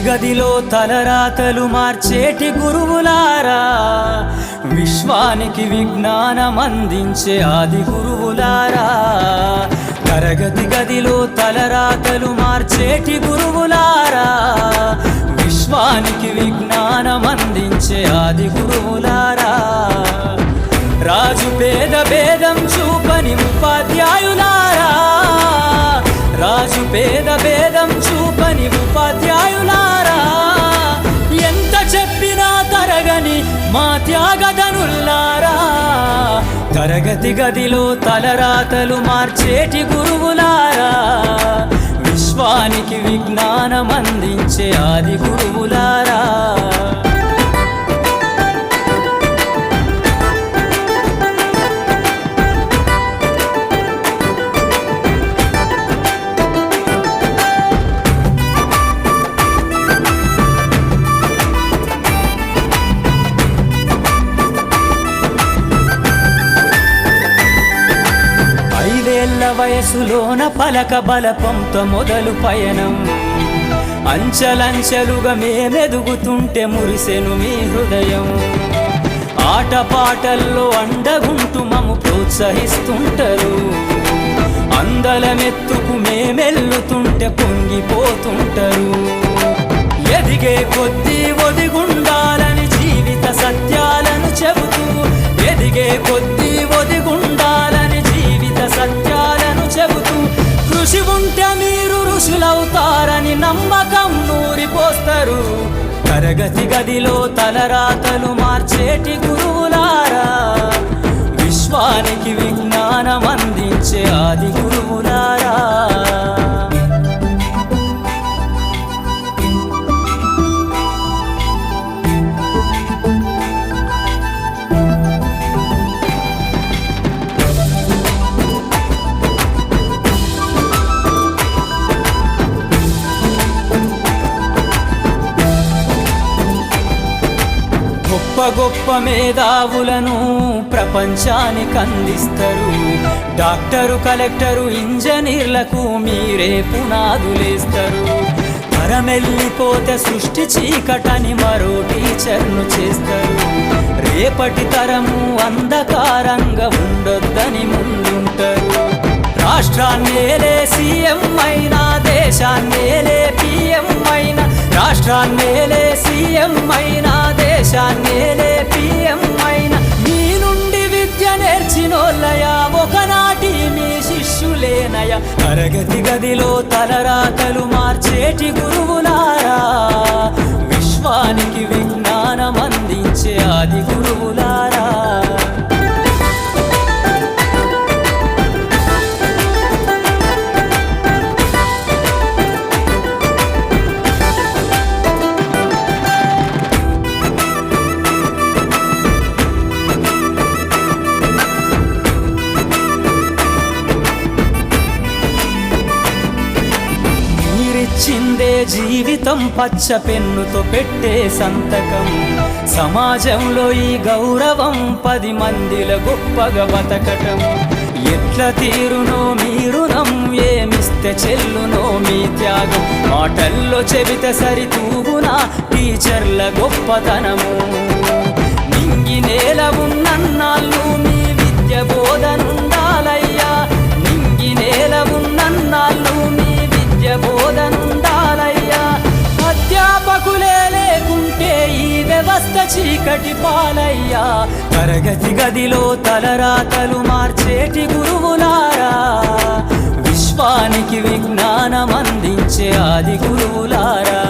గదిలో తలరాతలు మార్చేటి గురువులారా, విశ్వానికి విజ్ఞానం అందించే ఆది గురువులారా. తరగతి గదిలో తలరాతలు మార్చేటి గురువులారా, విశ్వానికి విజ్ఞానం అందించే ఆది గురువులారా. రాజు పేద భేదం చూపని ఉపాధ్యాయులారా, రాజు పేద భేదం చూపని ఉపాధ్యాయులారా. ఎంత చెప్పినా తరగని మా త్యాగధనుల్లారా, తరగతి గదిలో తలరాతలు మార్చేటి గురువులారా, విశ్వానికి విజ్ఞానం అందించే ఆది గురువులారా. వయసులోన పలక బలపంతో మొదలు పయనం, అంచలంచెలుగా మేమెదుగుతుంటే మురిసెను మీ హృదయం. ఆటపాటల్లో అండగుంటూ మము ప్రోత్సహిస్తుంటారు, అందలమెత్తుకు మేమెల్లుతుంటే పొంగిపోతుంటారు. ఎదిగే కొద్దీ ఒదిగుండాలని జీవిత సత్యాలను చెబుతూ, ఎదిగే కొద్దీ ఒదిగుండాలని జీవిత సత్యాలను చెబుతూ, కృషి ఉంటే మీరు ఋషులవుతారని నమ్మకం నూరిపోస్తారు. తరగతి గదిలో తలరాతలు మార్చేటి గురువులారా, విశ్వానికి విజ్ఞానం అందించే ఆది గురువులారా. గొప్ప గొప్ప మేధావులను ప్రపంచానికి అందిస్తారు. డాక్టరు, కలెక్టరు, ఇంజనీర్లకు మీరే పునాదులేస్తారు. తరమెల్లిపోతే సృష్టి చీకటని మరో టీచర్ను చేస్తారు. రేపటి తరము అంధకారంగా ఉండొద్దని ముందుంటారు. రాష్ట్రాన్నేలే సీఎం అయినా, దేశాన్నేలే పిఎం అయినా, రాష్ట్రాన్నేలే సీఎం అయినా, దేశాన్నేలే పిఎం అయినా, మీ నుండి విద్య నేర్చినోళ్ళయా, ఒకనాటి మీ శిష్యులేనయా. తరగతి గదిలో తలరాతలు మార్చేటి గురువులారా, విశ్వానికి విజ్ఞానం అందించే ఆది గురువులారా. చిందే జీవితం పచ్చ పెన్నుతో పెట్టే సంతకం, సమాజంలో ఈ గౌరవం 10 మందిల గొప్పగా బతకటం. ఎట్ల తీరునో మీ రుణం, ఏమిస్తే చెల్లునో మీ త్యాగం. మాటల్లో చెబితే సరితూగునా టీచర్ల గొప్పతనము. నింగి నేల ఉన్నన్నాళ్ళు మీ విద్య బోధనుండాలయ్యా, నింగి నేల ఉన్నన్నాళ్ళు మీ విద్య బోధనుండాలయ్యా. అధ్యాపకులే లేకుంటే ఈ వ్యవస్థ చీకటి పాలయ్యా. తరగతి గదిలో తలరాతలు మార్చేటి గురువులారా, విశ్వానికి విజ్ఞానం అందించే ఆది గురువులారా.